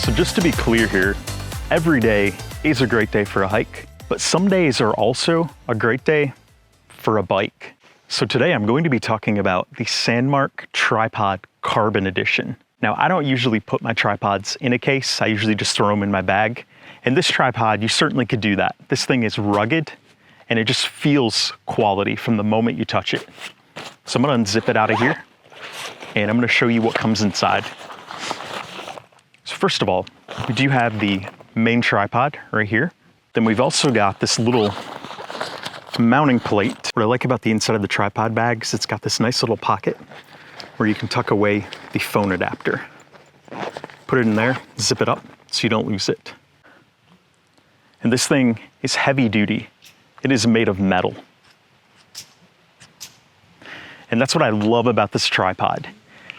So just to be clear here, every day is a great day for a hike, but some days are also a great day for a bike. So today I'm going to be talking about the Sandmarc Tripod Carbon Edition. Now, I don't usually put my tripods in a case. I usually just throw them in my bag. And this tripod, you certainly could do that. This thing is rugged and it just feels quality from the moment you touch it. So I'm gonna unzip it out of here and I'm gonna show you what comes inside. So first of all, we do have the main tripod right here. Then we've also got this little mounting plate. What I like about the inside of the tripod bag is it's got this nice little pocket where you can tuck away the phone adapter. Put it in there, zip it up so you don't lose it. And this thing is heavy duty. It is made of metal. And that's what I love about this tripod.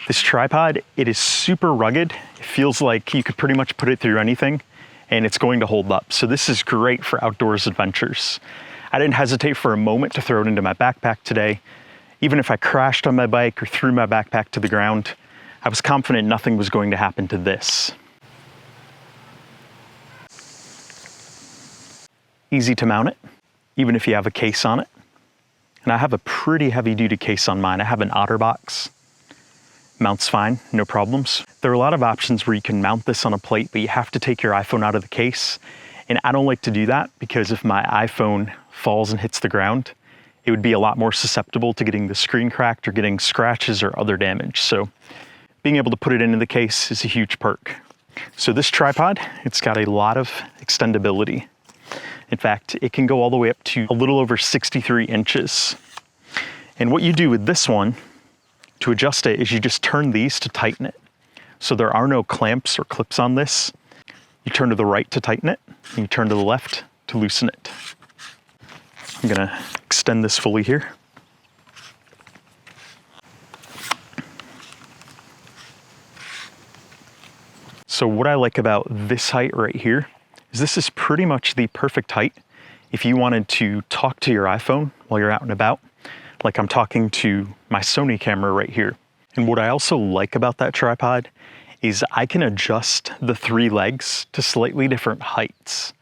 This tripod, it is super rugged. It feels like you could pretty much put it through anything and it's going to hold up. So this is great for outdoors adventures. I didn't hesitate for a moment to throw it into my backpack today. Even if I crashed on my bike or threw my backpack to the ground, I was confident nothing was going to happen to this. Easy to mount it, even if you have a case on it. And I have a pretty heavy duty case on mine. I have an OtterBox. Mounts fine, no problems. There are a lot of options where you can mount this on a plate, but you have to take your iPhone out of the case. And I don't like to do that because if my iPhone falls and hits the ground, it would be a lot more susceptible to getting the screen cracked or getting scratches or other damage. So being able to put it into the case is a huge perk. So this tripod, it's got a lot of extendability. In fact, it can go all the way up to a little over 63 inches. And what you do with this one to adjust it is you just turn these to tighten it. So there are no clamps or clips on this. You turn to the right to tighten it, and you turn to the left to loosen it. I'm gonna extend this fully here. So what I like about this height right here is this is pretty much the perfect height if you wanted to talk to your iPhone while you're out and about, like I'm talking to my Sony camera right here. And what I also like about that tripod is I can adjust the three legs to slightly different heights.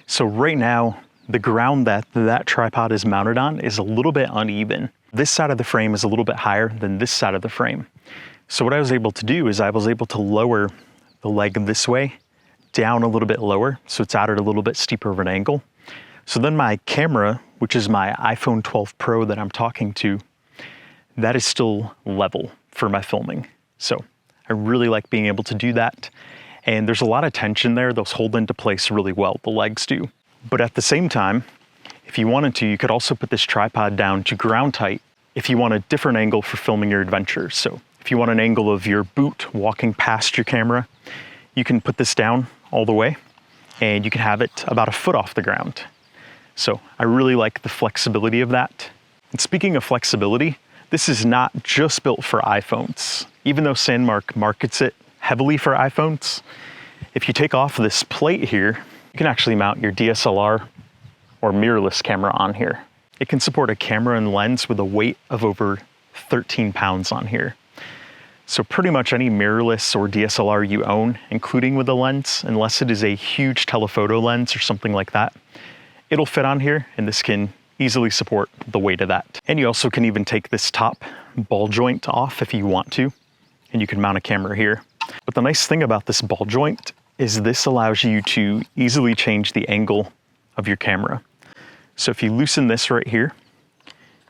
So right now, the ground that that tripod is mounted on is a little bit uneven. This side of the frame is a little bit higher than this side of the frame. So what I was able to do is I was able to lower the leg this way down a little bit lower, so it's out at a little bit steeper of an angle. So then my camera, which is my iPhone 12 Pro that I'm talking to, that is still level for my filming. So I really like being able to do that. And there's a lot of tension there. Those hold into place really well, the legs do. But at the same time, if you wanted to, you could also put this tripod down to ground height if you want a different angle for filming your adventures. So if you want an angle of your boot walking past your camera, you can put this down all the way and you can have it about a foot off the ground. So I really like the flexibility of that. And speaking of flexibility, this is not just built for iPhones. Even though Sandmarc markets it heavily for iPhones, if you take off this plate here, you can actually mount your DSLR or mirrorless camera on here. It can support a camera and lens with a weight of over 13 pounds on here. So pretty much any mirrorless or DSLR you own, including with a lens, unless it is a huge telephoto lens or something like that, it'll fit on here, and this can easily support the weight of that. And you also can even take this top ball joint off if you want to, and you can mount a camera here. But the nice thing about this ball joint is this allows you to easily change the angle of your camera. So if you loosen this right here,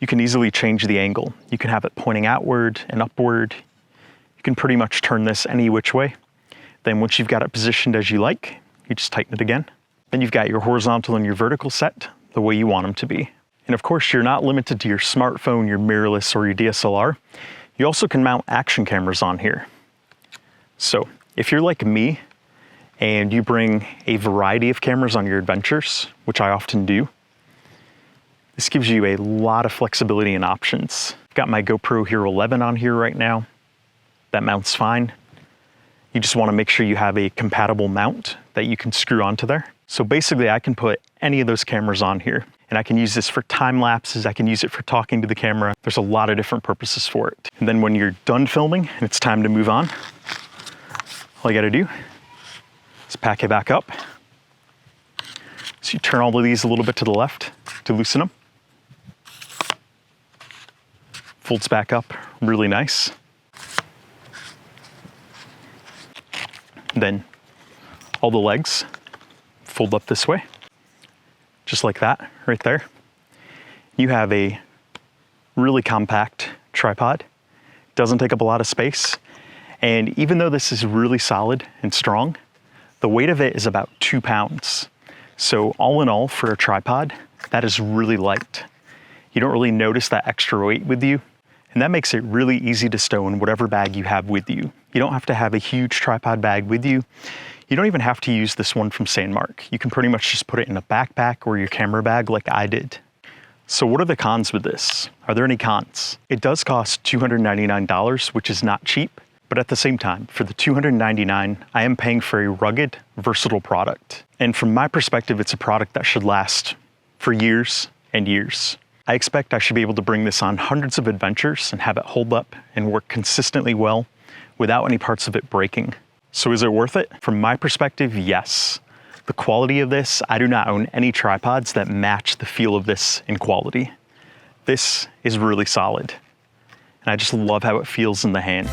you can easily change the angle. You can have it pointing outward and upward. You can pretty much turn this any which way. Then once you've got it positioned as you like, you just tighten it again. Then you've got your horizontal and your vertical set the way you want them to be. And of course, you're not limited to your smartphone, your mirrorless, or your DSLR. You also can mount action cameras on here. So if you're like me and you bring a variety of cameras on your adventures, which I often do, this gives you a lot of flexibility and options. I've got my GoPro Hero 11 on here right now. That mounts fine. You just want to make sure you have a compatible mount that you can screw onto there. So basically I can put any of those cameras on here, and I can use this for time lapses. I can use it for talking to the camera. There's a lot of different purposes for it. And then when you're done filming and it's time to move on, all you gotta do Let's pack it back up. So you turn all of these a little bit to the left to loosen them. Folds back up really nice. Then all the legs fold up this way, just like that right there. You have a really compact tripod. Doesn't take up a lot of space. And even though this is really solid and strong, the weight of it is about 2 pounds. So all in all, for a tripod, that is really light. You don't really notice that extra weight with you, and that makes it really easy to stow in whatever bag you have with you. You don't have to have a huge tripod bag with you. You don't even have to use this one from Sandmarc. You can pretty much just put it in a backpack or your camera bag like I did. So what are the cons with this? Are there any cons? It does cost $299, which is not cheap, but at the same time, for the $299, I am paying for a rugged, versatile product. And from my perspective, it's a product that should last for years and years. I expect I should be able to bring this on hundreds of adventures and have it hold up and work consistently well without any parts of it breaking. So is it worth it? From my perspective, yes. The quality of this, I do not own any tripods that match the feel of this in quality. This is really solid, and I just love how it feels in the hand.